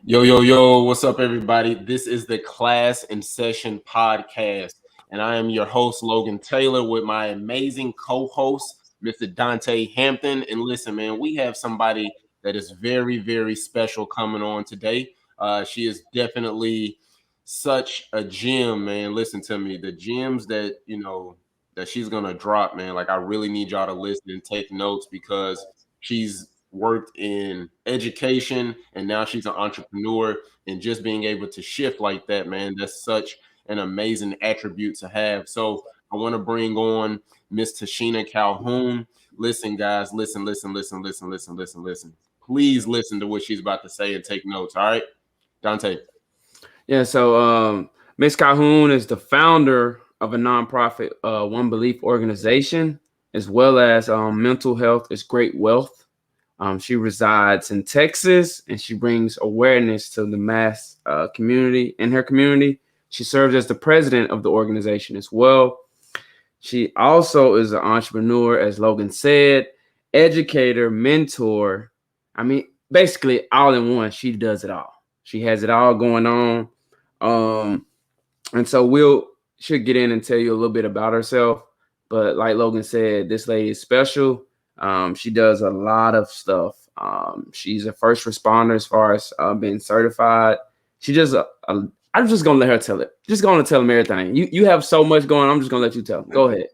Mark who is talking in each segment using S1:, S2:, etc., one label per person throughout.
S1: Yo, yo, yo, what's up, everybody? This is the Class in Session podcast, and I am your host, Logan Taylor, with my amazing co host, Mr. Dontay Hampton. And listen, man, we have somebody that is very, very special coming on today. She is definitely such a gem, man. Listen to me. The gems that, that she's going to drop, man, like I really need y'all to listen and take notes because she's worked in education and now she's an entrepreneur, and just being able to shift like that, man, that's such an amazing attribute to have. So I want to bring on Ms.Tashina Calhoun. Listen, guys, listen. Please listen to what she's about to say and take notes. All right, Dontay.
S2: Yeah, so Ms. Calhoun is the founder of a nonprofit One Belief organization, as well as Mental Health is Great Wealth. She resides in Texas, and she brings awareness to the mass community. In her community, she serves as the president of the organization as well. She also is an entrepreneur, as Logan said, educator, mentor. I mean, basically all in one. She does it all. She has it all going on. And so she'll get in and tell you a little bit about herself. But like Logan said, this lady is special. She does a lot of stuff. She's a first responder as far as being certified. She just I'm just gonna let her tell it. Just gonna tell them everything. You have so much going on. I'm just gonna let you tell them. Go ahead.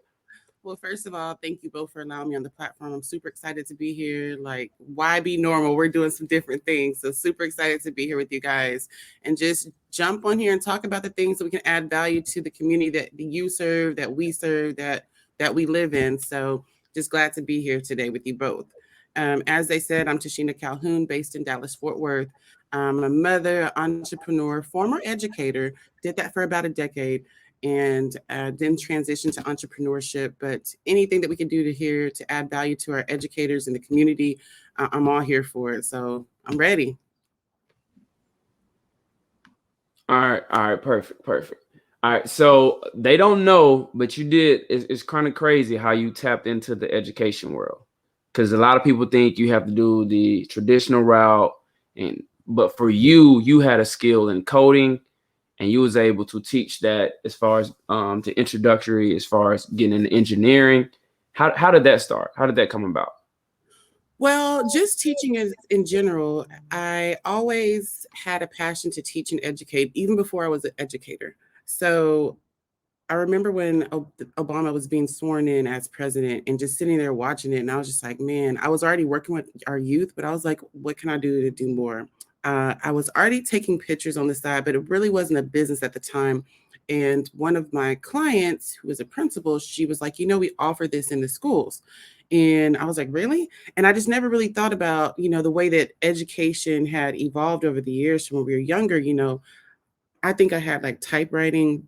S3: Well, first of all, thank you both for allowing me on the platform. I'm super excited to be here. Like Y.B.Normal, we're doing some different things. So super excited to be here with you guys and just jump on here and talk about the things that we can add value to the community that you serve, that we serve, that we live in. So just glad to be here today with you both. As they said, I'm Tashina Calhoun, based in Dallas, Fort Worth. I'm a mother, entrepreneur, former educator, did that for about a decade, and then transition to entrepreneurship. But anything that we can do to add value to our educators and the community, I'm all here for it. So I'm ready.
S2: All right, perfect. All right, so they don't know, but you did. It's kind of crazy how you tapped into the education world, because a lot of people think you have to do the traditional route, but for you had a skill in coding, and you was able to teach that as far as the introductory, as far as getting into engineering. How did that start? How did that come about?
S3: Well, just teaching in general, I always had a passion to teach and educate, even before I was an educator. So I remember when Obama was being sworn in as president and just sitting there watching it. And I was just like, man, I was already working with our youth, but I was like, what can I do to do more? I was already taking pictures on the side, but it really wasn't a business at the time. And one of my clients, who was a principal, she was like, we offer this in the schools. And I was like, really? And I just never really thought about, the way that education had evolved over the years from when we were younger. I think I had like typewriting,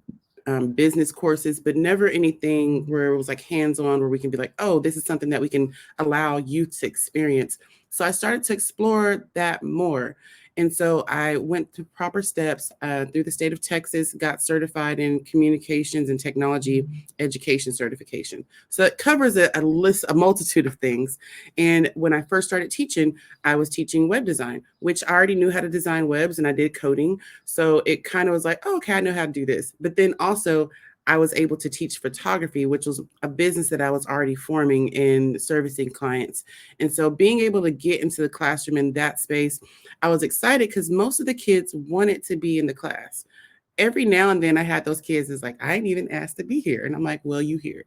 S3: business courses, but never anything where it was like hands-on, where we can be like, oh, this is something that we can allow youth to experience. So I started to explore that more. And so I went through proper steps through the state of Texas, got certified in communications and technology education certification. So it covers a multitude of things. And when I first started teaching, I was teaching web design, which I already knew how to design webs, and I did coding. So it kind of was like, oh, okay, I know how to do this. But then also I was able to teach photography, which was a business that I was already forming in servicing clients. And so being able to get into the classroom in that space, I was excited because most of the kids wanted to be in the class. Every now and then I had those kids is like, I ain't even asked to be here. And I'm like, well, you here,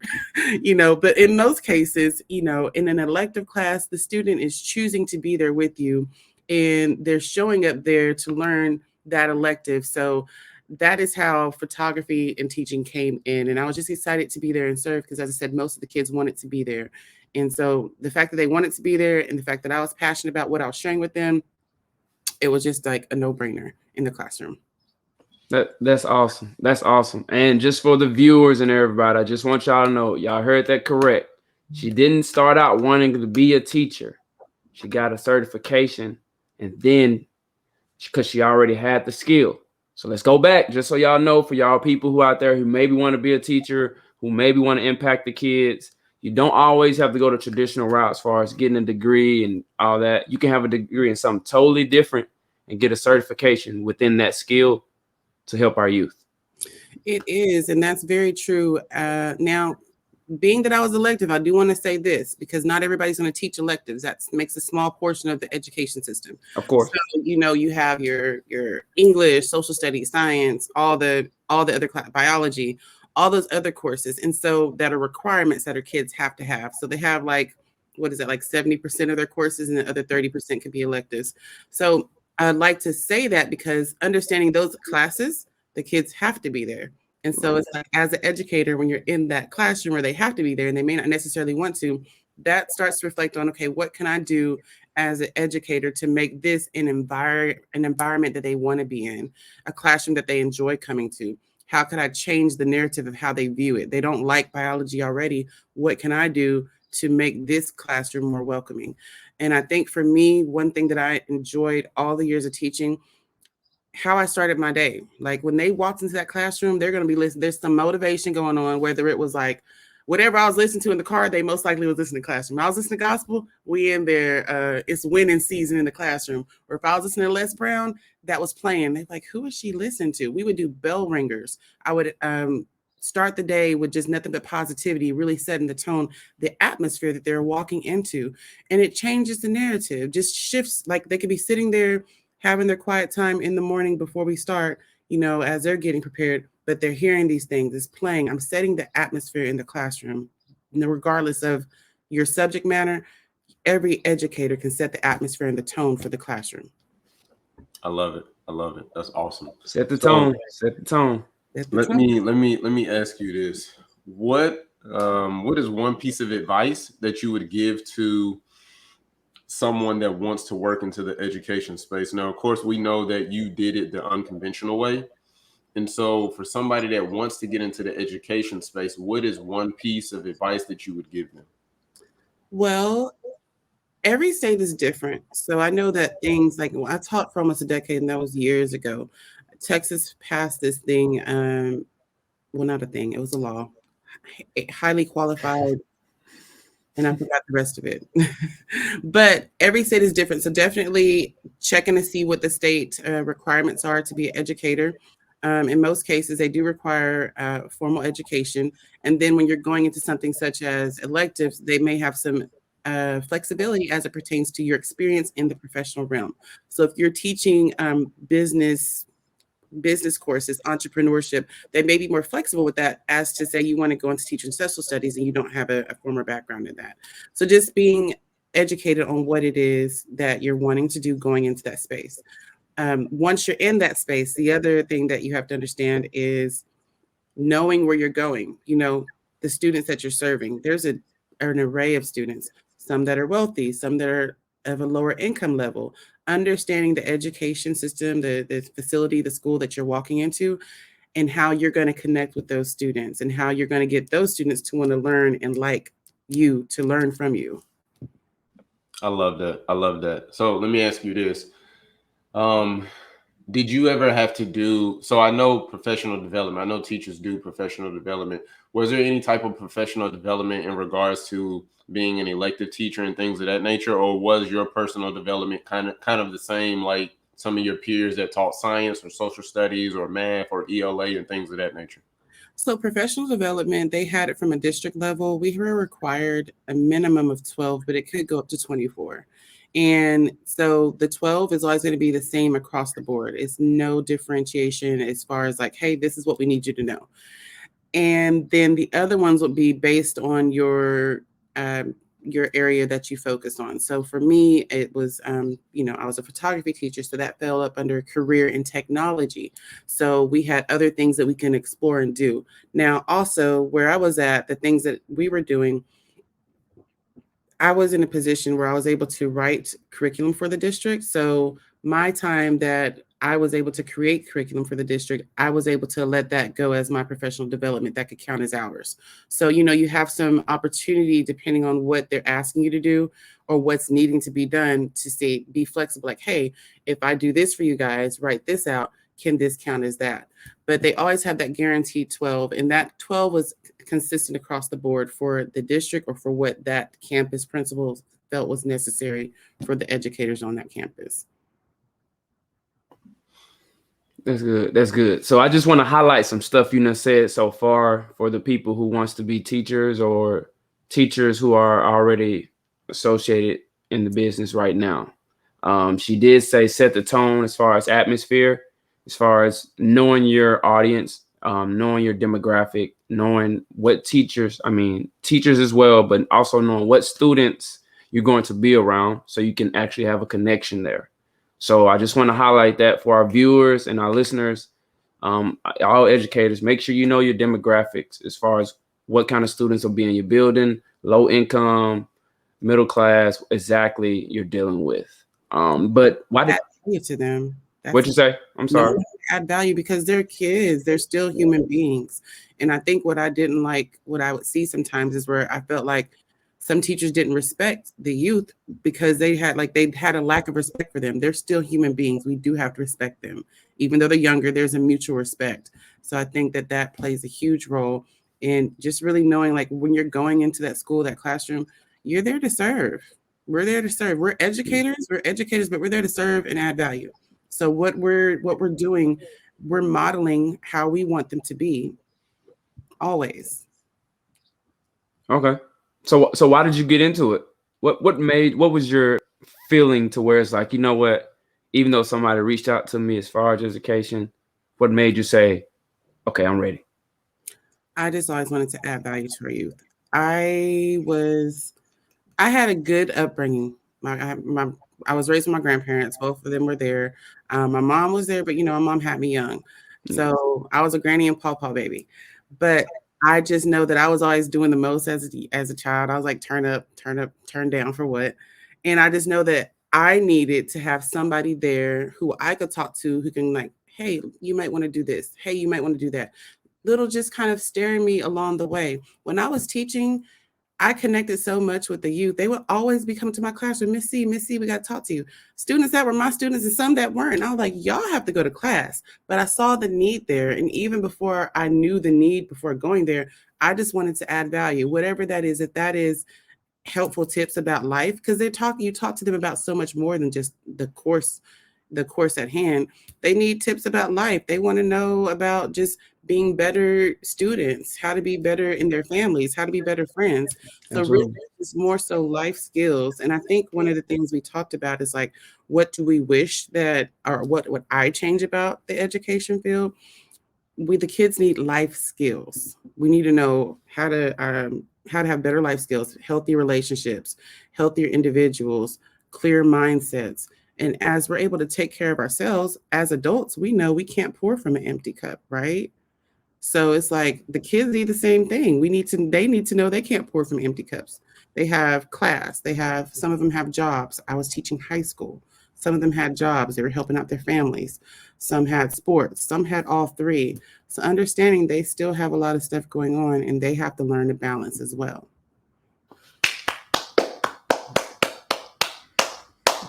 S3: but in most cases, in an elective class, the student is choosing to be there with you, and they're showing up there to learn that elective. So that is how photography and teaching came in. And I was just excited to be there and serve because, as I said, most of the kids wanted to be there. And so the fact that they wanted to be there and the fact that I was passionate about what I was sharing with them, it was just like a no-brainer in the classroom.
S2: That's awesome. That's awesome. And just for the viewers and everybody, I just want y'all to know, y'all heard that correct. She didn't start out wanting to be a teacher. She got a certification, and then because she already had the skill. So let's go back, just so y'all know, for y'all people who out there who maybe want to be a teacher, who maybe want to impact the kids, you don't always have to go the traditional route as far as getting a degree and all that. You can have a degree in something totally different and get a certification within that skill to help our youth.
S3: It is, and that's very true. Now, being that I was elective, I do want to say this because not everybody's going to teach electives. That makes a small portion of the education system.
S2: Of course.
S3: So, you have your English, social studies, science, all the other biology, all those other courses, and so that are requirements that our kids have to have. So they have like, what is it, like 70% of their courses, and the other 30% can be electives. So I'd like to say that because understanding those classes, the kids have to be there. And so it's like, as an educator, when you're in that classroom where they have to be there and they may not necessarily want to, that starts to reflect on, okay, what can I do as an educator to make this an environment that they want to be in, a classroom that they enjoy coming to? How can I change the narrative of how they view it? They don't like biology already. What can I do to make this classroom more welcoming? And I think for me, one thing that I enjoyed all the years of teaching, how I started my day. Like when they walked into that classroom, they're going to be listening. There's some motivation going on, whether it was like whatever I was listening to in the car, they most likely was listening to classroom. I was listening to gospel, we in there, it's winning season in the classroom. Or if I was listening to Les Brown, that was playing. They're like, who is she listening to? We would do bell ringers. I would start the day with just nothing but positivity, really setting the tone, the atmosphere that they're walking into. And it changes the narrative, just shifts. Like they could be sitting there having their quiet time in the morning before we start, as they're getting prepared, but they're hearing these things, it's playing. I'm setting the atmosphere in the classroom. Regardless of your subject matter, every educator can set the atmosphere and the tone for the classroom.
S1: I love it. I love it. That's awesome.
S2: Set the tone. Set the tone.
S1: Let me ask you this. What is one piece of advice that you would give to someone that wants to work into the education space? Now, of course, we know that you did it the unconventional way. And so for somebody that wants to get into the education space, what is one piece of advice that you would give them?
S3: Well, every state is different. So I know that things like, I taught for almost a decade, and that was years ago. Texas passed this thing, well, not a thing, it was a law, highly qualified, and I forgot the rest of it. But every state is different. So definitely checking to see what the state requirements are to be an educator. In most cases, they do require formal education. And then when you're going into something such as electives, they may have some flexibility as it pertains to your experience in the professional realm. So if you're teaching business courses, entrepreneurship, they may be more flexible with that, as to say you want to go into teaching social studies and you don't have a former background in that. So just being educated on what it is that you're wanting to do going into that space. Once you're in that space, the other thing that you have to understand is knowing where you're going. The students that you're serving, there's an array of students, some that are wealthy, some that are of a lower income level. Understanding the education system, the facility, the school that you're walking into, and how you're going to connect with those students and how you're going to get those students to want to learn and like you to learn from you.
S1: I love that. I love that. So let me ask you this. Did you ever have to do, so I know professional development, I know teachers do professional development. Was there any type of professional development in regards to being an elective teacher and things of that nature? Or was your personal development kind of the same like some of your peers that taught science or social studies or math or ELA and things of that nature?
S3: So professional development, they had it from a district level. We were required a minimum of 12, but it could go up to 24. And so the 12 is always going to be the same across the board. It's no differentiation as far as like, hey, this is what we need you to know. And then the other ones would be based on your area that you focus on. So for me, it was, I was a photography teacher, so that fell up under career in technology. So we had other things that we can explore and do. Now, also where I was at, the things that we were doing, I was in a position where I was able to write curriculum for the district. So my time that I was able to create curriculum for the district, I was able to let that go as my professional development that could count as hours. So, you have some opportunity depending on what they're asking you to do or what's needing to be done to say, be flexible. Like, hey, if I do this for you guys, write this out, can this count as that? But they always have that guaranteed 12, and that 12 was consistent across the board for the district or for what that campus principal felt was necessary for the educators on that campus.
S2: That's good. That's good. So I just want to highlight some stuff you done said so far for the people who wants to be teachers or teachers who are already associated in the business right now. She did say set the tone as far as atmosphere, as far as knowing your audience, knowing your demographic, knowing what teachers, I mean, teachers as well, but also knowing what students you're going to be around so you can actually have a connection there. So I just want to highlight that for our viewers and our listeners, all educators, make sure you know your demographics as far as what kind of students will be in your building, low income, middle class, exactly you're dealing with. But why did
S3: Add value to them.
S2: what
S3: That's
S2: you say? I'm
S3: no,
S2: sorry.
S3: add value because they're kids. They're still human beings. And I think what I didn't like, what I would see sometimes is where I felt like some teachers didn't respect the youth because they had a lack of respect for them. They're still human beings. We do have to respect them. Even though they're younger, there's a mutual respect. So I think that that plays a huge role in just really knowing like when you're going into that school, that classroom, you're there to serve. We're there to serve. We're educators, but we're there to serve and add value. So what we're doing, we're modeling how we want them to be always.
S2: Okay. So why did you get into it? What was your feeling to where it's like, you know what, even though somebody reached out to me as far as education, what made you say, okay, I'm ready?
S3: I just always wanted to add value to our youth. I was I had a good upbringing. I was raised with my grandparents. Both of them were there. My mom was there, but my mom had me young,
S2: Yeah,
S3: so I was a granny and pawpaw baby. But I just know that I was always doing the most as a child. I was like, turn up, turn up, turn down for what? And I just know that I needed to have somebody there who I could talk to, who can like, hey, you might want to do this. Hey, you might want to do that. Little just kind of steering me along the way. When I was teaching, I connected so much with the youth. They would always be coming to my classroom, Miss C, we got to talk to you. Students that were my students and some that weren't. And I was like, y'all have to go to class. But I saw the need there. And even before I knew the need before going there, I just wanted to add value, whatever that is, if that is helpful tips about life, because you talk to them about so much more than just the course at hand. They need tips about life. They want to know about just being better students, how to be better in their families, how to be better friends. So really
S2: absolutely.
S3: it's more so life skills. And I think one of the things we talked about is like, what do we wish that, or what would I change about the education field? The kids need life skills. We need to know how to have better life skills, healthy relationships, healthier individuals, clear mindsets. And as we're able to take care of ourselves as adults, we know we can't pour from an empty cup, right? So it's like the kids need the same thing. They need to know they can't pour from empty cups. They have class. Some of them have jobs. I was teaching high school. Some of them had jobs. They were helping out their families. Some had sports. Some had all three. So understanding they still have a lot of stuff going on and they have to learn to balance as well.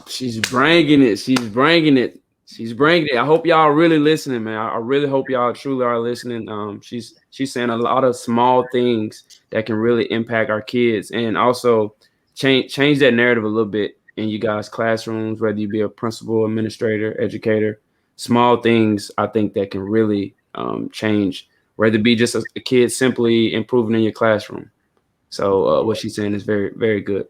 S2: She's bringing it. She's bringing it. She's bringing it. I hope y'all really listening, man. I really hope y'all truly are listening. She's saying a lot of small things that can really impact our kids, and also change that narrative a little bit in you guys' classrooms, whether you be a principal, administrator, educator. Small things I think that can really change, whether it be just a kid simply improving in your classroom. So what she's saying is very, very good.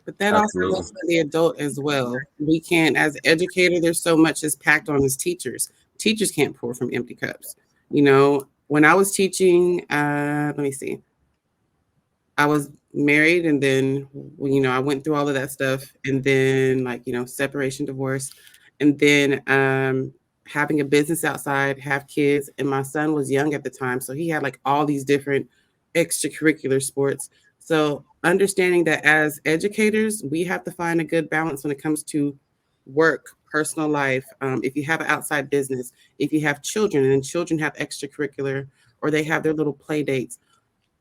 S3: But that also
S1: Absolutely.
S3: goes for the adult as well. We can't, as an educator, there's so much is packed on as teachers. Teachers can't pour from empty cups. When I was teaching, let me see, I was married and then I went through all of that stuff and then like, separation, divorce, and then having a business outside, have kids, and my son was young at the time, so he had like all these different extracurricular sports. So understanding that as educators, we have to find a good balance when it comes to work, personal life. If you have an outside business, if you have children and children have extracurricular or they have their little play dates,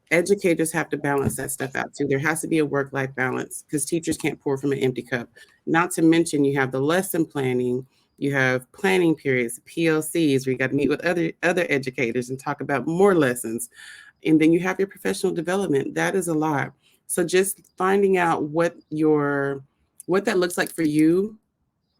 S3: educators have to balance that stuff out too. There has to be a work-life balance because teachers can't pour from an empty cup. Not to mention you have the lesson planning, you have planning periods, PLCs, where you got to meet with other educators and talk about more lessons. And then you have your professional development. That is a lot. So just finding out what that looks like for you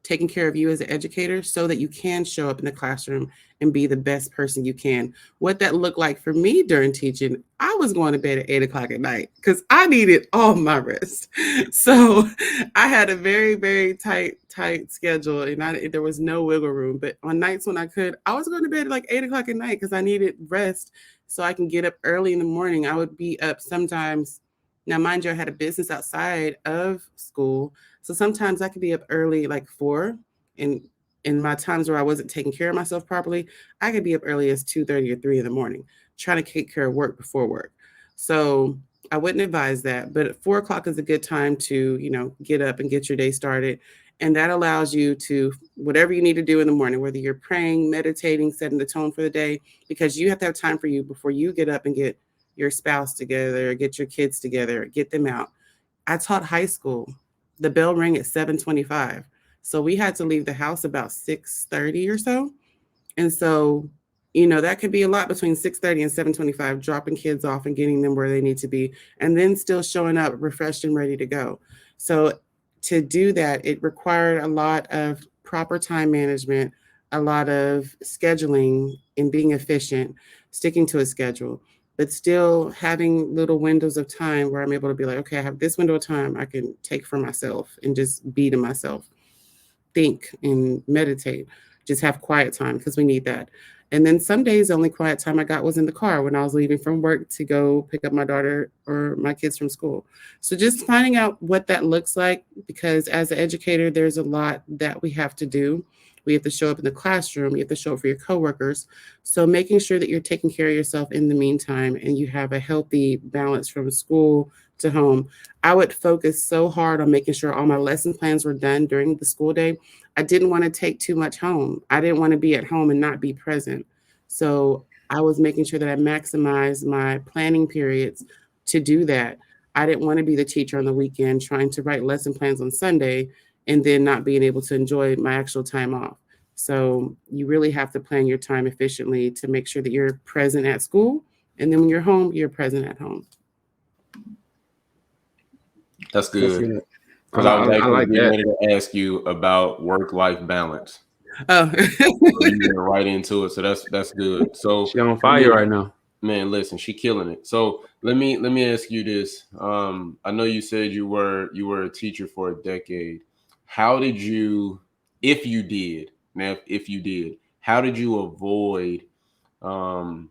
S3: taking care of you as an educator so that you can show up in the classroom and be the best person you can. What that looked like for me during teaching, I was going to bed at 8 o'clock at night because I needed all my rest. So I had a very, very tight schedule, and there was no wiggle room. But on nights when I could, I was going to bed at like 8 o'clock at night because I needed rest so I can get up early in the morning. I would be up sometimes. Now, mind you, I had a business outside of school, so sometimes I could be up early, like 4, and in my times where I wasn't taking care of myself properly, I could be up early as 2:30 or 3 in the morning, trying to take care of work before work. So I wouldn't advise that, but at 4 o'clock is a good time to, get up and get your day started. And that allows you to whatever you need to do in the morning, whether you're praying, meditating, setting the tone for the day, because you have to have time for you before you get up and get your spouse together, get your kids together, get them out. I taught high school. The bell rang at 7:25. So we had to leave the house about 6:30 or so. And so, that could be a lot between 6:30 and 7:25, dropping kids off and getting them where they need to be, and then still showing up refreshed and ready to go. So to do that, it required a lot of proper time management, a lot of scheduling and being efficient, sticking to a schedule, but still having little windows of time where I'm able to be like, okay, I have this window of time I can take for myself and just be to myself, think and meditate, just have quiet time because we need that. And then some days, the only quiet time I got was in the car when I was leaving from work to go pick up my daughter or my kids from school. So just finding out what that looks like, because as an educator, there's a lot that we have to do. We have to show up in the classroom, you have to show up for your coworkers. So making sure that you're taking care of yourself in the meantime and you have a healthy balance from school to home. I would focus so hard on making sure all my lesson plans were done during the school day. I didn't want to take too much home. I didn't want to be at home and not be present. So I was making sure that I maximized my planning periods to do that. I didn't want to be the teacher on the weekend trying to write lesson plans on Sunday and then not being able to enjoy my actual time off. So you really have to plan your time efficiently to make sure that you're present at school. And then when you're home, you're present at home.
S1: That's
S2: That's
S1: good.
S2: good.
S1: Because I was
S2: I
S1: actually
S2: like
S1: getting
S2: that.
S1: ready to ask you about work-life balance.
S3: Oh,
S1: So you went right into it. So that's good. So
S2: She on
S1: let
S2: fire
S1: me,
S2: right now.
S1: man, listen, she killing it. So let me ask you this. I know you said you were a teacher for a decade. How did you, if you did, now if you did, how did you avoid um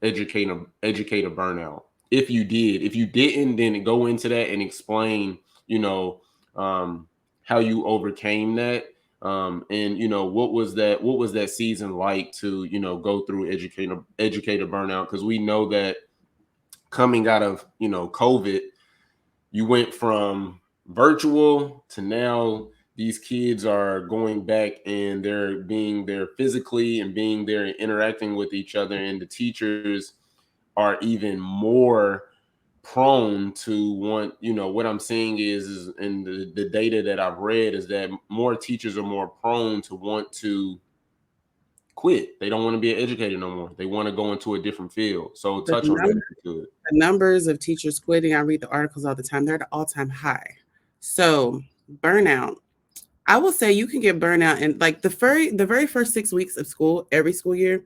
S1: educator burnout? If you did, if you didn't, then go into that and explain, you know, um, how you overcame that. And what was that season like to, go through educator burnout? Because we know that coming out of, COVID, you went from virtual to now these kids are going back and they're being there physically and being there and interacting with each other, and the teachers are even more prone to want, what I'm seeing is in the data that I've read is that more teachers are more prone to want to quit. They don't want to be an educator no more. They want to go into a different field. So
S3: the,
S1: touch on that
S3: num-
S1: if you could.
S3: the numbers of teachers quitting, I read the articles all the time, they're at an all-time high. So burnout, I will say you can get burnout in like the very first 6 weeks of school, every school year,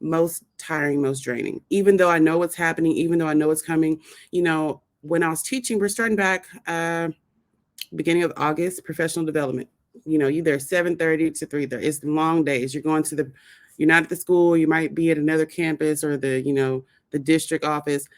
S3: most tiring, most draining. Even though I know what's happening, even though I know it's coming, when I was teaching, we're starting back beginning of August, professional development. You there 7:30 to 3:30. It's long days. You're not at the school. You might be at another campus or the district office.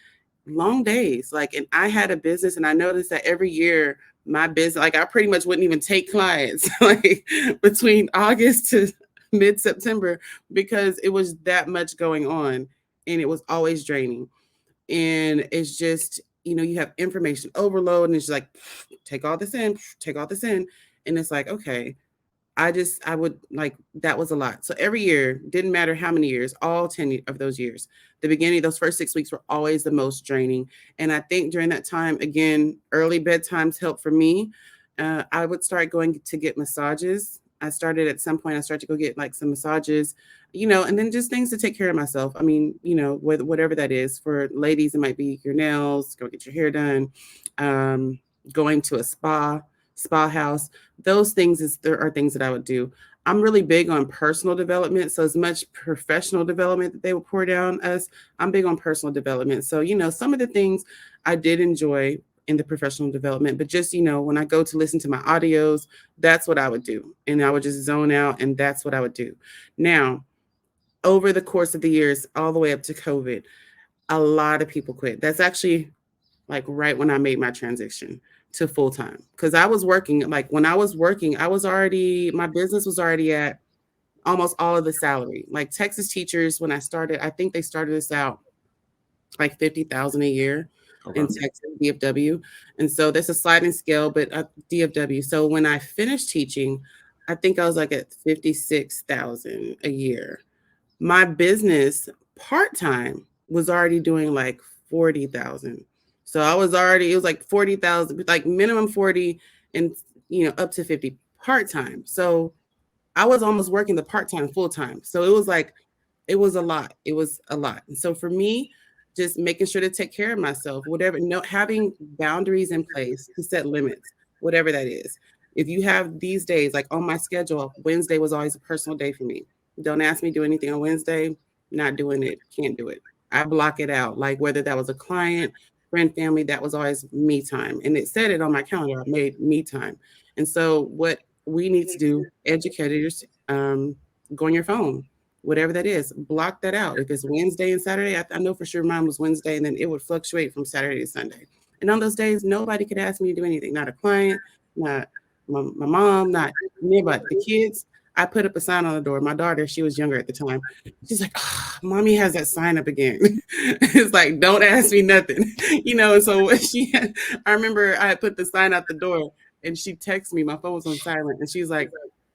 S3: Long days. Like, and I had a business, and I noticed that every year my business, like, I pretty much wouldn't even take clients like between August to mid September because it was that much going on, and it was always draining. And it's just, you have information overload, and it's just like, take all this in, take all this in. And it's like, okay, I would like, that was a lot. So every year, didn't matter how many years, all 10 of those years, the beginning, those first 6 weeks were always the most draining. And I think during that time, again, early bedtimes helped for me. I would start going to get massages. At some point, I started to go get like some massages, and then just things to take care of myself. I mean, whatever that is. For ladies, it might be your nails, go get your hair done, um, going to a spa. spa house. Those things there are things that I would do. I'm really big on personal development. So as much professional development that they would pour down us, I'm big on personal development. So, some of the things I did enjoy in the professional development, but just, when I go to listen to my audios, that's what I would do. And I would just zone out, and that's what I would do. Now, over the course of the years, all the way up to COVID, a lot of people quit. That's actually like right when I made my transition to full time. Because I was working, like when I was working, my business was already at almost all of the salary. Like Texas teachers, when I started, I think they started us out like 50,000 a year in
S1: Okay.
S3: Texas, DFW. And so there's a sliding scale, but DFW. So when I finished teaching, I think I was like at 56,000 a year. My business part-time was already doing like 40,000. So it was like 40,000, like minimum 40 and up to 50 part-time. So I was almost working the part-time full-time. So it was like it was a lot. It was a lot. And so for me, just making sure to take care of myself, whatever, no, having boundaries in place to set limits, whatever that is. If you have these days, like on my schedule, Wednesday was always a personal day for me. Don't ask me to do anything on Wednesday, not doing it, can't do it. I block it out. Like whether that was a client, friend, family, that was always me time. And it said it on my calendar, I made me time. And so what we need to do, educators, go on your phone, whatever that is, block that out. If it's Wednesday and Saturday, I know for sure mine was Wednesday, and then it would fluctuate from Saturday to Sunday. And on those days, nobody could ask me to do anything, not a client, not my mom, not anybody. The kids, I put up a sign on the door. My daughter, she was younger at the time. She's like, oh, mommy has that sign up again. It's like, don't ask me nothing. And so I remember I had put the sign out the door, and she texted me, my phone was on silent, and she's like,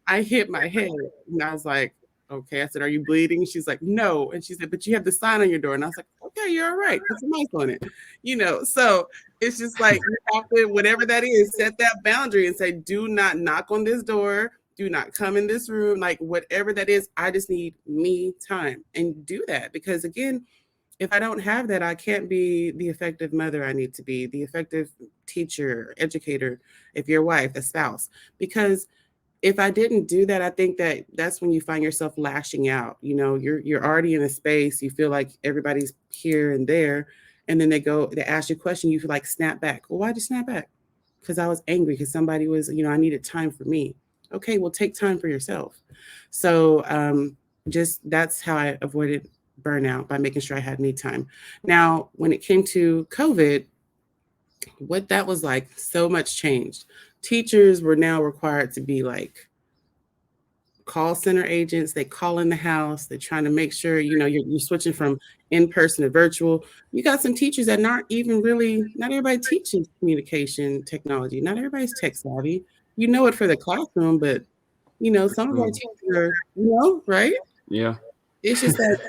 S3: I hit my head. And I was like, okay. I said, are you bleeding? She's like, no. And she said, but you have the sign on your door. And I was like, okay, you're all right. Put some ice on it. So it's just like you have to, whatever that is, set that boundary and say, do not knock on this door. Do not come in this room. Like whatever that is, I just need me time and do that. Because again, if I don't have that, I can't be the effective mother I need to be, the effective teacher, educator, if you're a wife, a spouse. Because if I didn't do that, I think that's when you find yourself lashing out. You're already in a space, you feel like everybody's here and there, and then they ask you a question, you feel like snap back. Well, why'd you snap back? Because I was angry because somebody was, I needed time for me. Okay, well, take time for yourself. So just that's how I avoided burnout, by making sure I had me time. Now, when it came to COVID, what that was like, so much changed. Teachers were now required to be like call center agents. They call in the house. They're trying to make sure, you're switching from in-person to virtual. You got some teachers that not everybody teaches communication technology. Not everybody's tech savvy. You know it for the classroom, but some of our teachers are, right?
S2: Yeah.
S3: It's just like,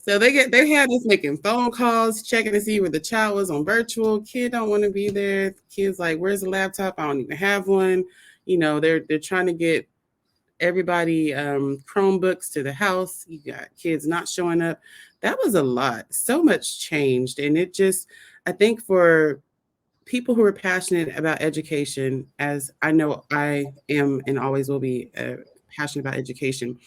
S3: so they had us making phone calls, checking to see where the child was on virtual. Kid don't want to be there. Kids like, where's the laptop? I don't even have one. They're trying to get everybody Chromebooks to the house. You got kids not showing up. That was a lot. So much changed. And it just, I think for people who are passionate about education, as I know I am and always will be passionate about education,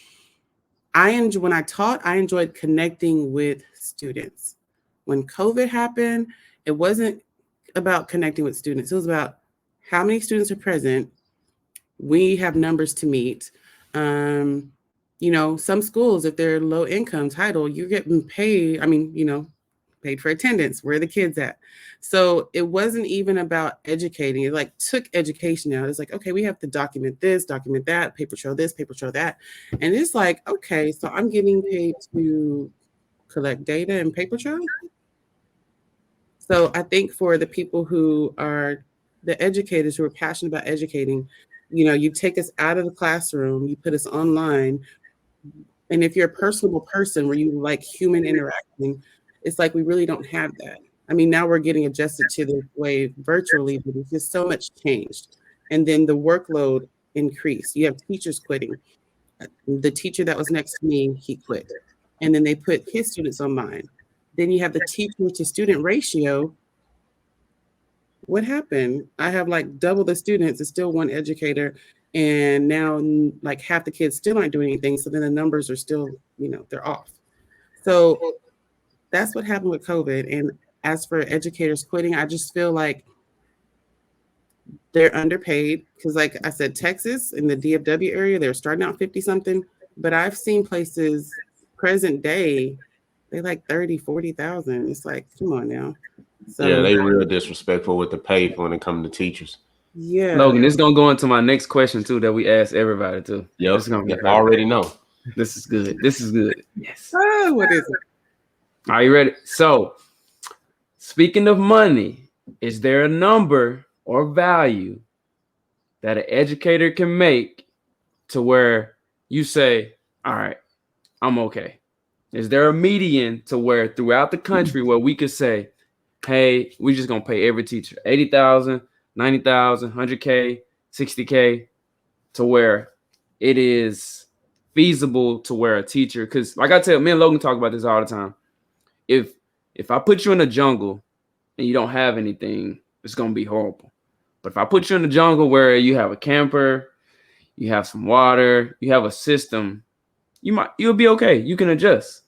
S3: when I taught, I enjoyed connecting with students. When COVID happened, it wasn't about connecting with students. It was about how many students are present. We have numbers to meet. Um, some schools, if they're low income title, you're getting paid. Paid for attendance. Where are the kids at? So it wasn't even about educating. It like took education out. It's like, okay, we have to document this, document that, paper trail this, paper trail that. And it's like, okay, so I'm getting paid to collect data and paper trail. So I think for the people who are the educators who are passionate about educating, you take us out of the classroom, you put us online. And if you're a personable person where you like human interaction, it's like we really don't have that. Now we're getting adjusted to the way virtually, but it's just so much changed. And then the workload increased. You have teachers quitting. The teacher that was next to me, he quit. And then they put his students on mine. Then you have the teacher to student ratio What happened? I have like double the students. It's still one educator, and now like half the kids still aren't doing anything. So then the numbers are still, they're off. So that's what happened with COVID. And as for educators quitting, I just feel like they're underpaid because, like I said, Texas in the DFW area, they're starting out 50 something, but I've seen places present day, they like 30, 40,000. It's like, come on now.
S1: Yeah,
S3: So,
S1: they real disrespectful with the pay when it comes to teachers.
S3: yeah.
S2: Logan, this is gonna go into my next question too that we ask everybody too. This
S1: Yep,
S2: is gonna be
S1: I
S2: perfect.
S1: already know.
S2: This is good. This is good. Yes.
S3: Oh, what is it?
S2: Are you ready? So, speaking of money, is there a number or value that an educator can make to where you say, all right, I'm okay? Is there a median to where throughout the country where we could say, hey, we just gonna pay every teacher 80,000, 90,000, 100K, 60K, to where it is feasible to where a teacher, because like I tell me and Logan talk about this all the time. If I put you in a jungle and you don't have anything, it's gonna be horrible. But if I put you in the jungle where you have a camper, you have some water, you have a system, you'll be okay. You can adjust.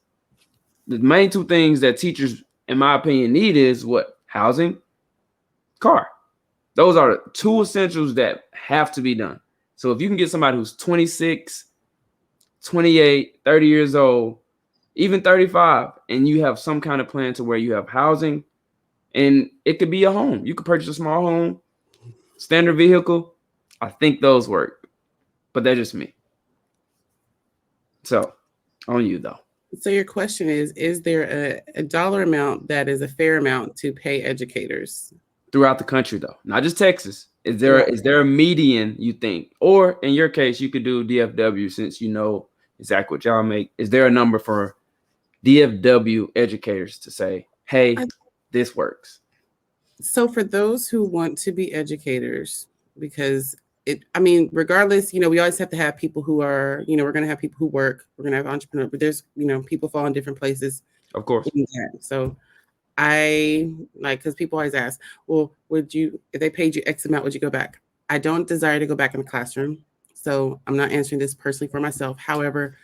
S2: The main two things that teachers, in my opinion, need is what? Housing, car. Those are the two essentials that have to be done. So if you can get somebody who's 26, 28, 30 years old, even 35, and you have some kind of plan to where you have housing, and it could be a home. You could purchase a small home, standard vehicle. I think those work, but that's just me. So on you though.
S3: So your question is there a dollar amount that is a fair amount to pay educators?
S2: Throughout the country though, not just Texas.
S3: Throughout.
S2: Is there a median you think, or in your case you could do DFW since you know exactly what y'all make? Is there a number for DFW educators to say, hey, this works?
S3: So for those who want to be educators, because I mean, regardless, we always have to have people who are, we're going to have people who work, we're going to have entrepreneurs, but there's, people fall in different places.
S2: Of course.
S3: So I like, because people always ask, well, if they paid you X amount, would you go back? I don't desire to go back in the classroom. So I'm not answering this personally for myself. However,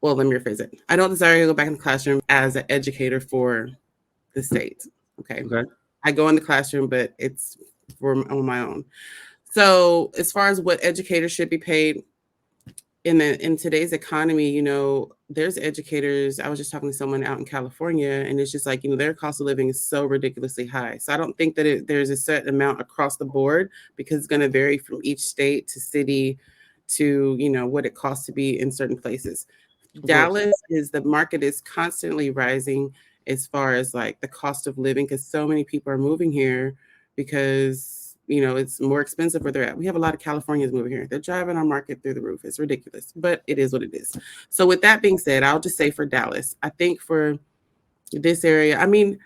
S3: well, let me rephrase it. I don't desire to go back in the classroom as an educator for the state. Okay. I go in the classroom, but it's on my own. So as far as what educators should be paid in today's economy, there's educators. I was just talking to someone out in California, and it's just like, their cost of living is so ridiculously high. So I don't think that there's a set amount across the board, because it's going to vary from each state to city to, what it costs to be in certain places. Dallas the market is constantly rising as far as like the cost of living, because so many people are moving here because it's more expensive where they're at. We have a lot of Californians moving here. They're driving our market through the roof. It's ridiculous, but it is what it is. So with that being said, I'll just say for Dallas, I think for this area, I mean,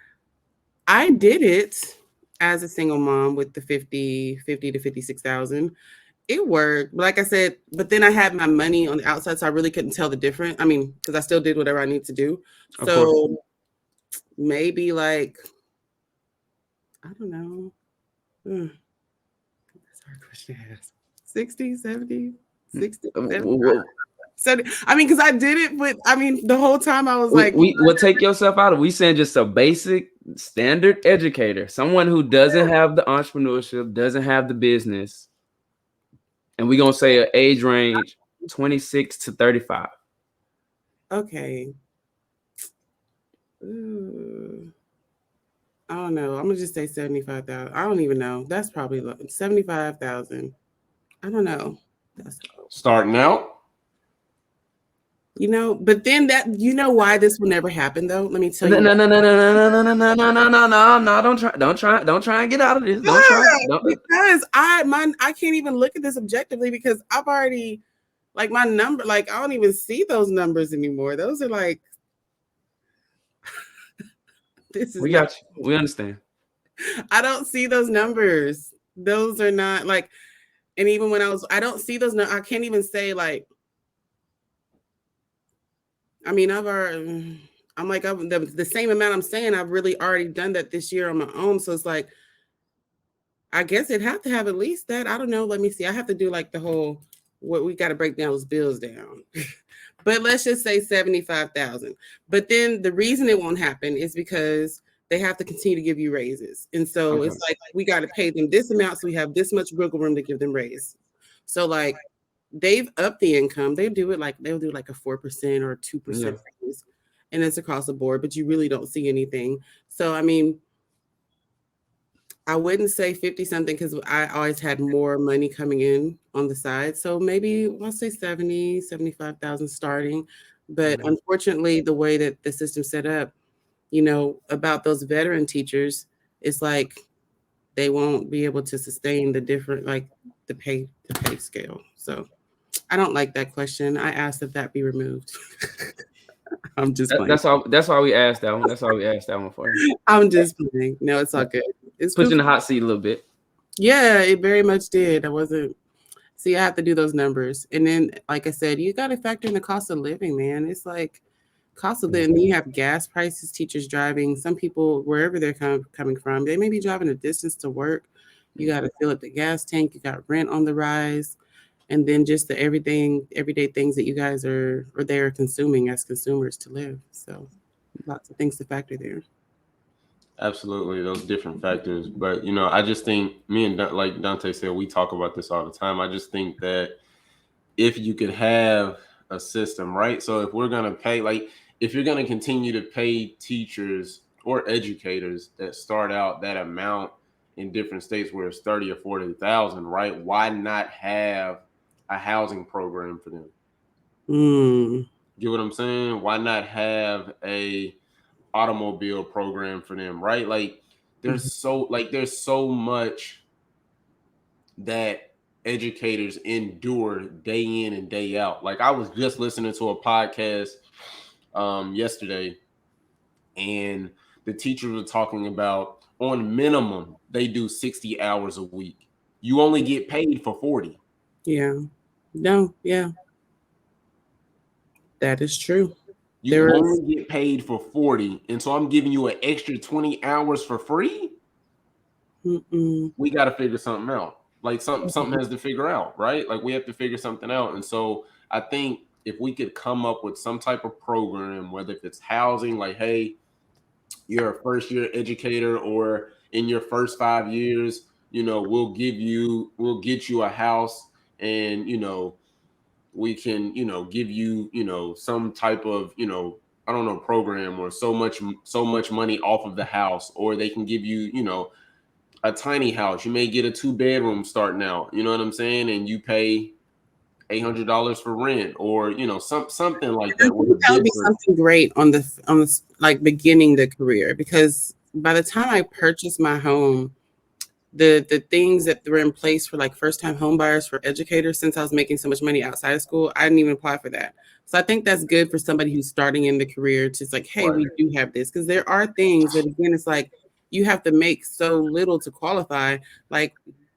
S3: I did it as a single mom with the 50 to 56,000. It worked. But like I said, but then I had my money on the outside, so I really couldn't tell the difference. I mean, because I still did whatever I need to do. So maybe like, I don't know. That's a hard question to ask. 60, 70, 60, 70. So, I mean, because I did it, but I mean, the whole time I was like,
S2: we'll take yourself out of it. We saying just a basic standard educator, someone who doesn't have the entrepreneurship, doesn't have the business. And we're going to say an age range 26 to 35.
S3: Okay. Ooh. I don't know. I'm gonna just say 75,000. I don't even know. That's probably 75,000. I don't know. That's
S1: starting out.
S3: But then why this will never happen though. Let me tell you.
S2: No. Don't try and get out of this. Don't try.
S3: Because I can't even look at this objectively, because I've already like my number. Like I don't even see those numbers anymore. Those are like.
S2: We got you. We understand.
S3: I don't see those numbers. Those are not like, and even when I don't see those. I can't even say like. I mean, I'm like, the same amount I'm saying, I've really already done that this year on my own. So it's like, I guess it'd have to have at least that. I don't know. Let me see. I have to do like the whole what we got to break down those bills down. But let's just say 75,000. But then the reason it won't happen is because they have to continue to give you raises. And so
S2: Okay.
S3: it's like we got to pay them this amount so we have this much wiggle room to give them raise. So like they've upped the income. They do it like they'll do like a 4% or 2%
S2: Yeah.
S3: raise. And it's across the board, but you really don't see anything. So I mean, I wouldn't say 50 something because I always had more money coming in on the side. So maybe I'll say 70, 75,000 starting. But
S2: Mhm.
S3: unfortunately, the way that the system's set up, about those veteran teachers, it's like they won't be able to sustain the different, like the pay scale. So I don't like that question. I asked that that be removed. I'm just playing.
S2: That's all. That's why we asked that one. That's why we asked that one for you.
S3: I'm just playing. No, it's all good. It's
S2: Put
S3: good.
S2: you in the hot seat a little bit.
S3: Yeah, it very much did. I wasn't. See, I have to do those numbers. And then, like I said, you got to factor in the cost of living, man. It's like cost of living. You have gas prices, teachers driving. Some people, wherever they're coming from, they may be driving a distance to work. You got to fill up the gas tank. You got rent on the rise. And then just the everyday things that you guys are or they are consuming as consumers to live. So lots of things to factor there.
S1: Absolutely, those different factors. But I just think me and like Dante said, we talk about this all the time. I just think that if you could have a system, right? So if we're gonna pay, like, if you're gonna continue to pay teachers or educators that start out that amount in different states where it's 30 or 40,000, right? Why not have a housing program for them?
S3: Mm,
S1: Get what I'm saying? Why not have a automobile program for them, right? Like
S3: mhm.
S1: there's so much that educators endure day in and day out. Like I was just listening to a podcast yesterday, and the teachers were talking about on minimum they do 60 hours a week. You only get paid for 40.
S3: Yeah. No, yeah, that is true.
S1: You
S3: There is.
S1: only get paid for 40. And so I'm giving you an extra 20 hours for free.
S3: Mm-mm.
S1: We got to figure something out. Like something has to figure out, right? Like we have to figure something out. And so I think if we could come up with some type of program, whether if it's housing, like, hey, you're a first year educator, or in your first 5 years, we'll get you a house, and we can, give you, some type of, I don't know, program, or so much money off of the house, or they can give you, a tiny house. You may get a 2 bedroom starting out, you know what I'm saying? And you pay $800 for rent, or something like
S3: I
S1: that with a
S3: think that would be
S1: different.
S3: something great on the like beginning the career because by the time I purchased my home, the things that were in place for like first time home buyers for educators, since I was making so much money outside of school, I didn't even apply for that. So I think that's good for somebody who's starting in the career to like, hey,
S1: Right.
S3: we do have this because there are things that again it's like you have to make so little to qualify. Like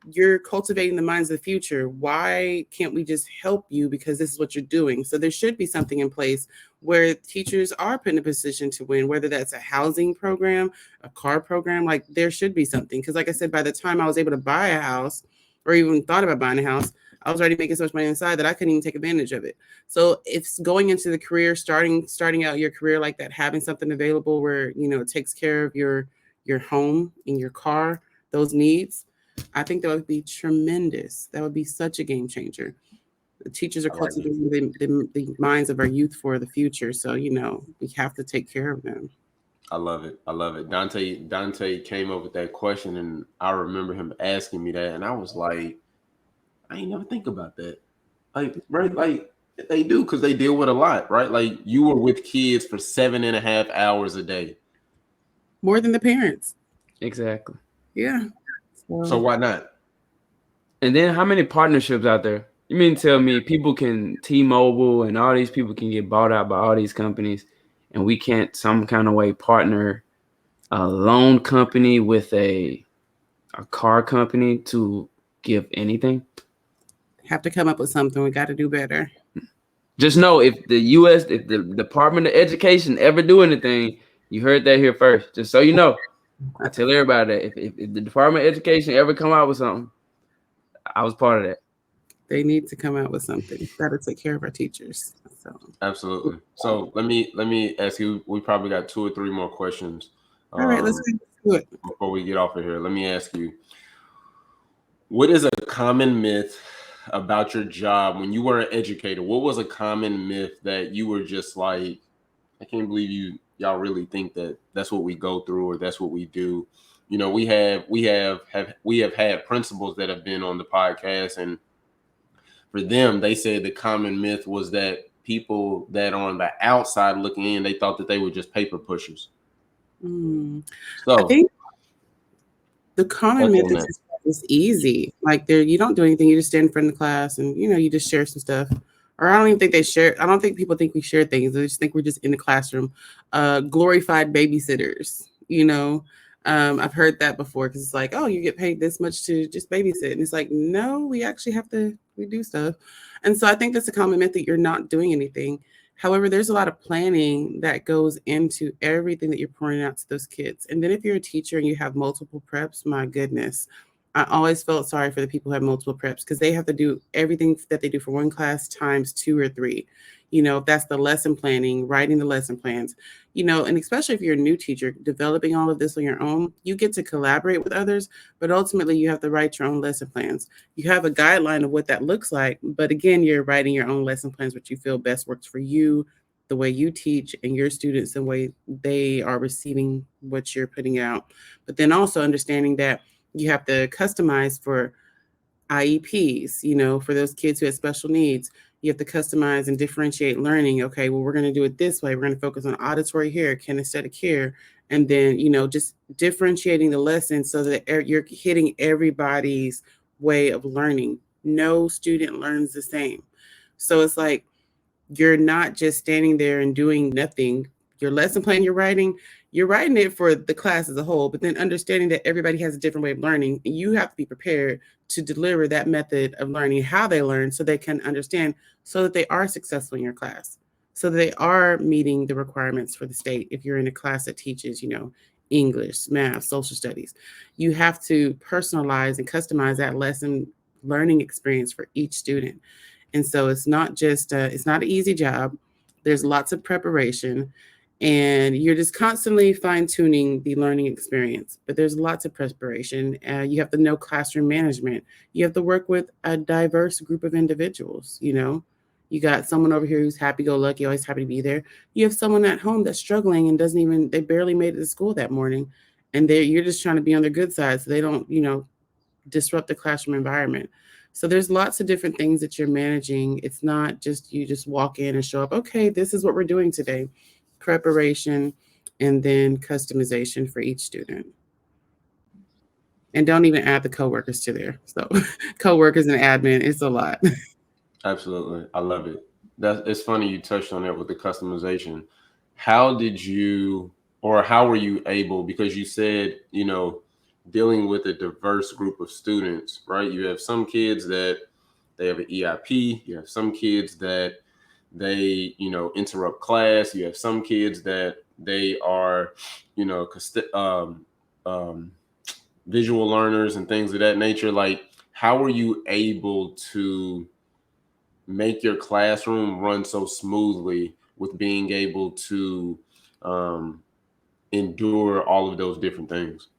S3: you're cultivating the minds of the future. Why can't we just help you because this is what you're doing? So there should be something in place where teachers are put in a position to win, whether that's a housing program, a car program. Like there should be something. Because like I said, by the time I was able to buy a house or even thought about buying a house, I was already making so much money inside that I couldn't even take advantage of it. So it's going into the career, starting out your career like that, having something available where it takes care of your home and your car, those needs. I think that would be tremendous. That would be such a game changer. The teachers are
S1: I like it.
S3: cultivating the minds of our youth for the future. So, we have to take care of them.
S1: I love it. I love it. Dante came up with that question, and I remember him asking me that, and I was like, I ain't never think about that. Like, right? Like they do, because they deal with a lot, right? Like you were with kids for 7.5 hours a day.
S3: More than the parents.
S2: Exactly.
S3: Yeah.
S1: So
S3: So
S1: why not?
S2: And then how many partnerships out there? You mean tell me people can T-Mobile and all these people can get bought out by all these companies, and we can't some kind of way partner a loan company with a car company to give anything?
S3: have to come up with something. We got to do better.
S2: Just know if the Department of Education ever do anything, you heard that here first. Just so you know. I tell everybody that if the Department of Education ever come out with something, I was part of that.
S3: They need to come out with something. Got to take care of our teachers. So,
S1: Absolutely. So let me ask you. We probably got 2 or 3 more questions
S3: all right, let's
S1: um,
S3: do it.
S1: before we get off of here. Let me ask you, what is a common myth about your job when you were an educator? What was a common myth that you were just like, I can't believe y'all really think that that's what we go through or that's what we do. You know, we have had principals that have been on the podcast, and for them, they said the common myth was that people that are on the outside looking in, they thought that they were just paper pushers.
S3: I
S1: So
S3: think the common
S1: touch
S3: myth
S1: on
S3: is
S1: that.
S3: it's easy. Like there, you don't do anything. You just stand in front of the class and you just share some stuff. Or I don't even think they share. I don't think people think we share things. They just think we're just in the classroom, glorified babysitters. I've heard that before because it's like, oh, you get paid this much to just babysit, and it's like, no, we actually have to. We do stuff, and so I think that's a common myth that you're not doing anything. However, there's a lot of planning that goes into everything that you're pouring out to those kids. And then if you're a teacher and you have multiple preps, my goodness, I always felt sorry for the people who have multiple preps because they have to do everything that they do for one class times 2 or 3. That's the lesson planning, writing the lesson plans, and especially if you're a new teacher, developing all of this on your own, you get to collaborate with others, but ultimately you have to write your own lesson plans. You have a guideline of what that looks like, but again, you're writing your own lesson plans, what you feel best works for you, the way you teach and your students, the way they are receiving what you're putting out. But then also understanding that you have to customize for IEPs, for those kids who have special needs. You have to customize and differentiate learning. Okay, well, we're going to do it this way. We're going to focus on auditory here, kinesthetic here, and then, just differentiating the lesson so that you're hitting everybody's way of learning. No student learns the same. So it's like you're not just standing there and doing nothing. Your lesson plan you're writing it for the class as a whole, but then understanding that everybody has a different way of learning. You have to be prepared to deliver that method of learning, how they learn, so they can understand, so that they are successful in your class, so that they are meeting the requirements for the state. If you're in a class that teaches, English, math, social studies, you have to personalize and customize that lesson learning experience for each student. And so it's not an easy job. There's lots of preparation and you're just constantly fine tuning the learning experience. But there's lots of preparation. You have to know classroom management. You have to work with a diverse group of individuals. You got someone over here who's happy go lucky, always happy to be there. You have someone at home that's struggling and they barely made it to school that morning. And you're just trying to be on their good side so they don't, disrupt the classroom environment. So there's lots of different things that you're managing. It's not just you just walk in and show up, okay, this is what we're doing today. Preparation and then customization for each student. And don't even add the coworkers to there. So coworkers and admin, it's a lot.
S1: Absolutely. I love it. It's funny you touched on that with the customization. How did you or how were you able, because you said, dealing with a diverse group of students, right? You have some kids that they have an EIP, you have some kids that they, interrupt class, you have some kids that they are, um, visual learners and things of that nature. Like, how were you able to make your classroom run so smoothly with being able to um, endure all of those different things?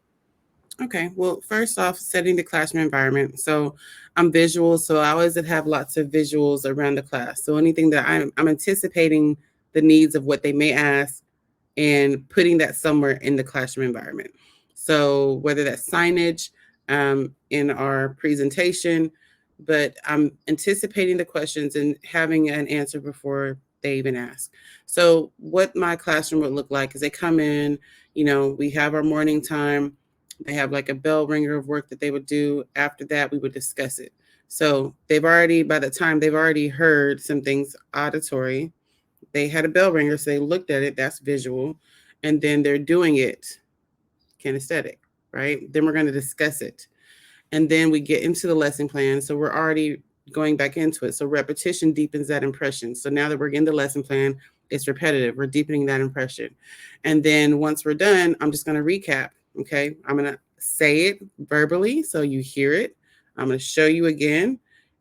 S3: Okay, well, first off, setting the classroom environment. So I'm visual, so I always have lots of visuals around the class. So anything that I'm anticipating the needs of what they may ask and putting that somewhere in the classroom environment. So whether that's signage in our presentation, but I'm anticipating the questions and having an answer before they even ask. So what my classroom would look like is they come in, we have our morning time. They have like a bell ringer of work that they would do. After that, we would discuss it. So by the time they've already heard some things auditory, they had a bell ringer, so they looked at it, that's visual, and then they're doing it kinesthetic, right? Then we're going to discuss it. And then we get into the lesson plan. So we're already going back into it. So repetition deepens that impression. So now that we're in the lesson plan, it's repetitive. We're deepening that impression. And then once we're done, I'm just going to recap. Okay, I'm going to say it verbally so you hear it. I'm going to show you again.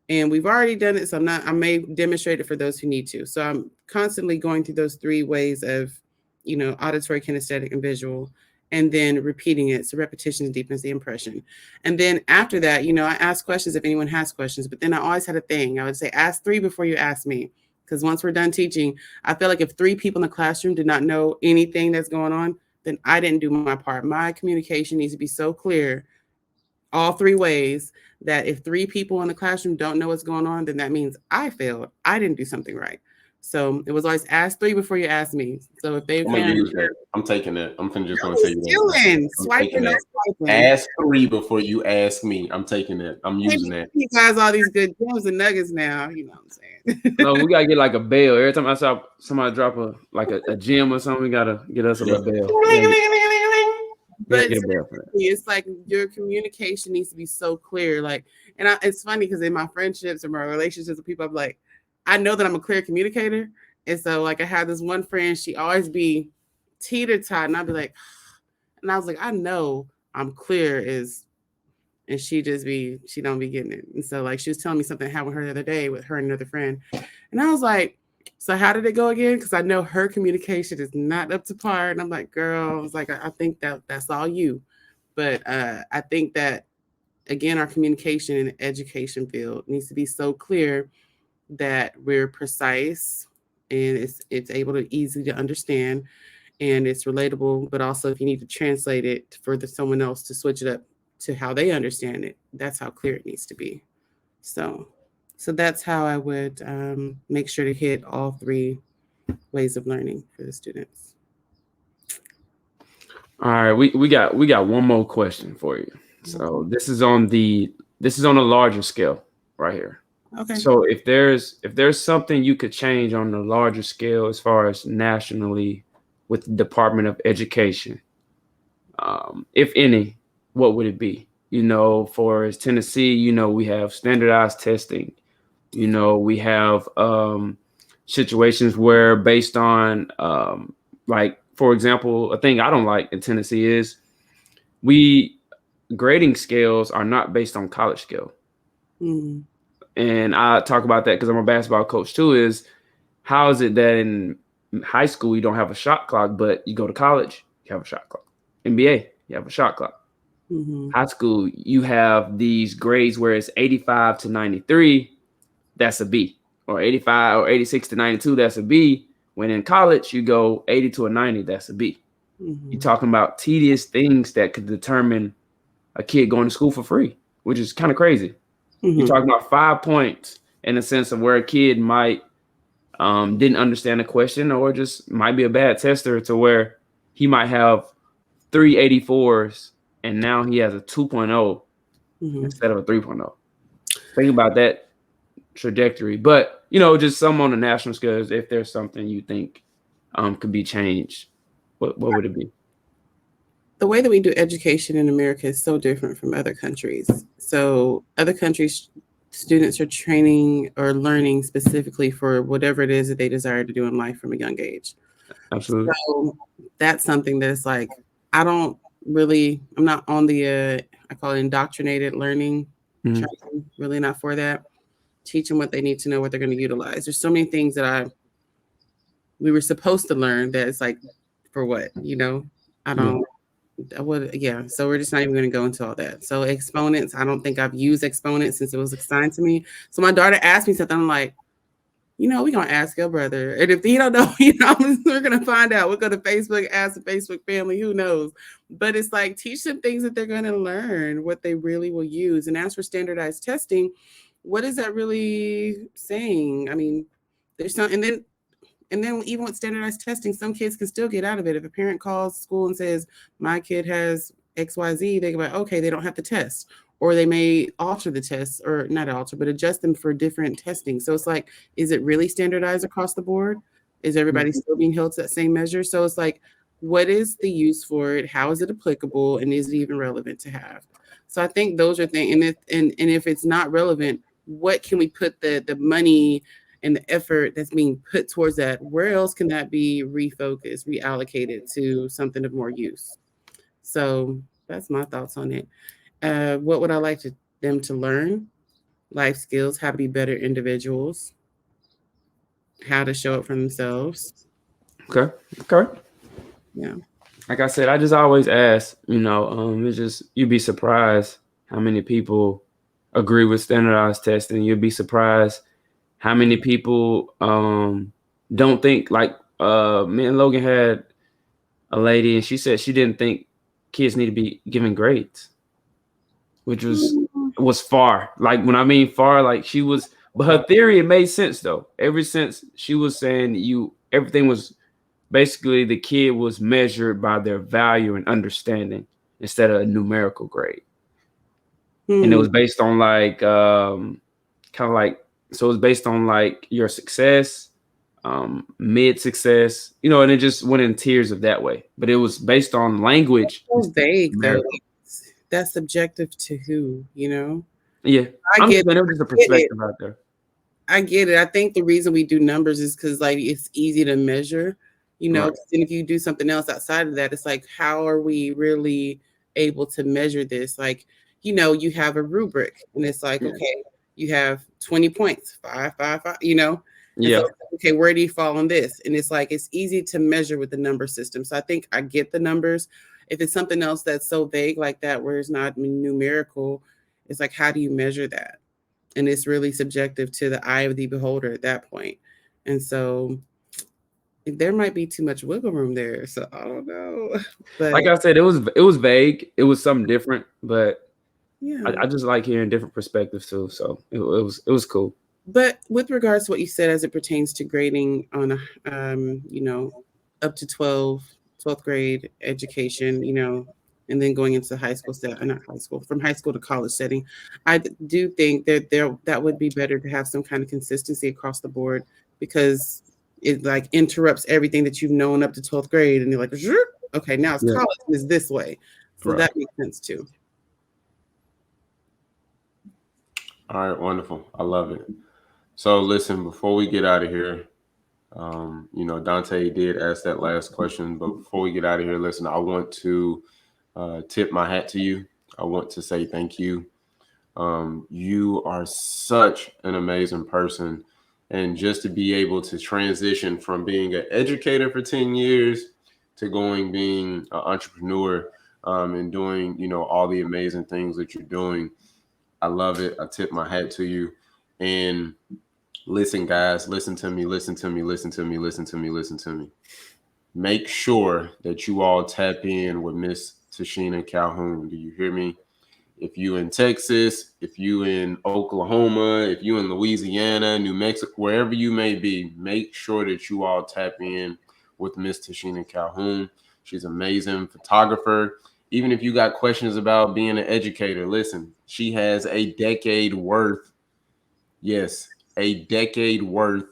S3: And we've already done it, so I may demonstrate it for those who need to. So I'm constantly going through those 3 ways of, auditory, kinesthetic, and visual, and then repeating it. So repetition deepens the impression. And then after that, I ask questions if anyone has questions, but then I always had a thing. I would say, ask 3 before you ask me. Because once we're done teaching, I feel like if 3 people in the classroom did not know anything that's going on, then I didn't do my part. My communication needs to be so clear, all 3 ways, that if 3 people in the classroom don't know what's going on, then that means I failed. I didn't do something right. So it was always ask 3 before you ask me. So if they
S1: I'm gonna
S3: can,
S1: use that. I'm taking it. I'm just gonna
S3: what
S1: tell
S3: is
S1: you
S3: doing?
S1: I'm
S3: Swiping,
S1: taking
S3: no
S1: that.
S3: swiping.
S1: Ask 3 before you ask me. I'm taking it. I'm using that.
S3: You guys all these good gems and nuggets now. You know what I'm saying?
S2: No, we gotta get like a bell. Every time I saw somebody drop a gem or something, we gotta get us a little bell. We gotta
S3: But
S2: get a bell for that.
S3: it's like your communication needs to be so clear. Like, it's funny because in my friendships or my relationships with people, I'm like, I know that I'm a clear communicator. And so, like, I have this one friend, she always be teeter-tot, and I'd be like, and I was like, I know I'm clear and she don't be getting it. And so, like, she was telling me something happened with her the other day with her and another friend. And I was like, so how did it go again? Because I know her communication is not up to par. And I'm like, girl, I was like, I think that's all you. But I think that, again, our communication in the education field needs to be so clear that we're precise and it's able to easy to understand and it's relatable. But also, if you need to translate it for someone else to switch it up to how they understand it, that's how clear it needs to be. So, so that's how I would make sure to hit all 3 ways of learning for the students.
S2: All right, we got one more question for you. So this is on a larger scale right here.
S3: Okay.
S2: So if there's something you could change on the larger scale as far as nationally with the Department of Education, if any, what would it be? For Tennessee, we have standardized testing. We have situations where based on like, for example, a thing I don't like in Tennessee is we grading scales are not based on college scale.
S3: Mm.
S2: And I talk about that because I'm a basketball coach too, is how is it that in high school you don't have a shot clock, but you go to college, you have a shot clock. NBA, you have a shot clock.
S3: Mm-hmm.
S2: High school, you have these grades where it's 85 to 93, that's a B. Or 85 or 86 to 92, that's a B. When in college, you go 80 to a 90, that's a B.
S3: Mm-hmm.
S2: You're talking about tedious things that could determine a kid going to school for free, which is kind of crazy.
S3: Mm-hmm.
S2: You're talking about 5 points in the sense of where a kid might didn't understand the question or just might be a bad tester to where he might have 384s and now he has a 2.0 instead of a 3.0. Think about that trajectory. But, just some on the national scale, if there's something you think could be changed, what would it be?
S3: The way that we do education in America is so different from other countries. So other countries, students are training or learning specifically for whatever it is that they desire to do in life from a young age.
S2: Absolutely.
S3: So that's something that's like, I'm not on the, I call it indoctrinated learning.
S2: Mhm.
S3: Training, really not for that. Teach them what they need to know, what they're going to utilize. There's so many things that we were supposed to learn that it's like, for what, I don't. So we're just not even going to go into all that. So exponents, I don't think I've used exponents since it was assigned to me. So my daughter asked me something, I'm like, we're going to ask your brother. And if he don't know, we're going to find out. We'll go to Facebook, ask the Facebook family, who knows. But it's like, teach them things that they're going to learn, what they really will use. And as for standardized testing, what is that really saying? I mean, there's some, and then even with standardized testing, some kids can still get out of it. If a parent calls school and says, my kid has XYZ, they go like, okay, they don't have to test. Or they may alter the tests, or not alter, but adjust them for different testing. So it's like, is it really standardized across the board? Is everybody still being held to that same measure? So it's like, what is the use for it? How is it applicable? And is it even relevant to have? So I think those are things. And if it's not relevant, what can we put the money and the effort that's being put towards that, where else can that be refocused, reallocated to something of more use? So that's my thoughts on it. What would I like them to learn? Life skills, how to be better individuals, how to show up for themselves.
S2: Okay. Okay.
S3: Yeah.
S2: Like I said, I just always ask, it's just you'd be surprised how many people agree with standardized testing. You'd be surprised how many people don't think like me and Logan had a lady and she said she didn't think kids need to be given grades, which
S3: Mm.
S2: was far. Like when I mean far, like she was, but her theory it made sense though. Ever since she was saying everything was basically the kid was measured by their value and understanding instead of a numerical grade, and it
S3: Hmm.
S2: was based on like kind of like so it was based on like your success, mid success, and it just went in tiers of that way. But it was based on language
S3: So
S2: instead of
S3: vague though.
S2: numerical.
S3: That's subjective to who, you know?
S2: Yeah,
S3: I
S2: I'm just
S3: get
S2: saying it was just a
S3: get it.
S2: perspective out there.
S3: I get it. I think the reason we do numbers is because like it's easy to measure, you know.
S2: Right.
S3: 'Cause then if you do something else outside of that, it's like how are we really able to measure this? Like, you have a rubric, and it's like,
S2: Yeah.
S3: okay, you have 20 points, five, five, five, you know. And so,
S2: Yeah.
S3: okay, where do you fall on this? And it's like it's easy to measure with the number system. So I think I get the numbers. If it's something else that's so vague like that, where it's not numerical, it's like how do you measure that? And it's really subjective to the eye of the beholder at that point. And so there might be too much wiggle room there. So I don't know. But
S2: Like I said, it was vague. It was something different, but
S3: yeah.
S2: I just like hearing different perspectives too. So it was cool.
S3: But with regards to what you said as it pertains to grading on a up to 12th grade education, and then going into high school not high school, from high school to college setting, do think that that would be better to have some kind of consistency across the board because it like interrupts everything that you've known up to 12th grade, and you're like, "Zhoop, okay, now it's
S2: Yeah.
S3: college and it's this way." So
S1: Right.
S3: that makes sense too.
S1: All right, wonderful. I love it. So listen, before we get out of here, Dante did ask that last question, but before we get out of here, listen, I want to tip my hat to you. I want to say thank you. You are such an amazing person. And just to be able to transition from being an educator for 10 years to being an entrepreneur and doing, all the amazing things that you're doing. I love it. I tip my hat to you. And listen, guys, listen to me, listen to me, listen to me, listen to me, listen to me. Make sure that you all tap in with Ms.Tashina Calhoun. Do you hear me? If you in Texas, if you in Oklahoma, if you in Louisiana, New Mexico, wherever you may be, make sure that you all tap in with Ms.Tashina Calhoun. She's an amazing photographer. Even if you got questions about being an educator, listen, she has a decade worth, yes, a decade worth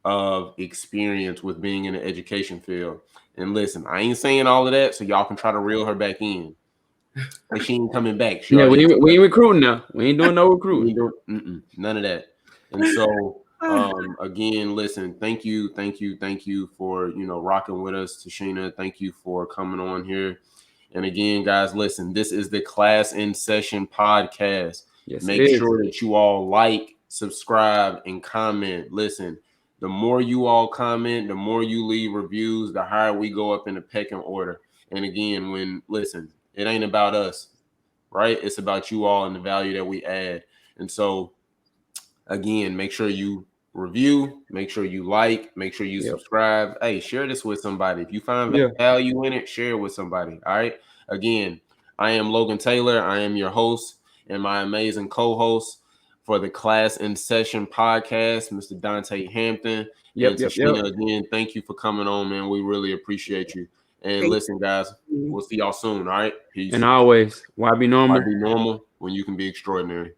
S1: of experience with being in the education field. And listen, I ain't saying all of that so y'all can try to reel her back in. Like she ain't coming back. She
S2: Yeah,
S1: already
S2: we ain't recruiting now. We ain't doing no recruiting.
S1: none of that. And so,
S3: Ah,
S1: again, listen, thank you, thank you, thank you for rocking with us, Tashina. Thank you for coming on here. And again, guys, listen, this is the Class in Session podcast.
S2: Yes, it
S1: Make
S2: is.
S1: sure that you all like, subscribe, and comment. Listen, the more you all comment, the more you leave reviews, the higher we go up in the pecking order. And again, listen, it ain't about us, right? It's about you all and the value that we add. And so, again, make sure you review, make sure you like, make sure you
S2: Yep.
S1: subscribe. Hey, share this with somebody. If you find
S2: Yeah.
S1: value in it, share it with somebody. All right. Again, I am Logan Taylor. I am your host and my amazing co-host for the Class in Session podcast, Mr. Dontay Hampton.
S2: Yep.
S1: And
S2: Yep. Yep.
S1: Tashina, again, thank you for coming on, man. We really appreciate you. And
S3: thank
S1: listen, guys,
S3: you.
S1: we'll see y'all soon. All right.
S2: And
S1: Peace.
S2: always, Y.B.Normal.
S1: Be normal when you can be extraordinary.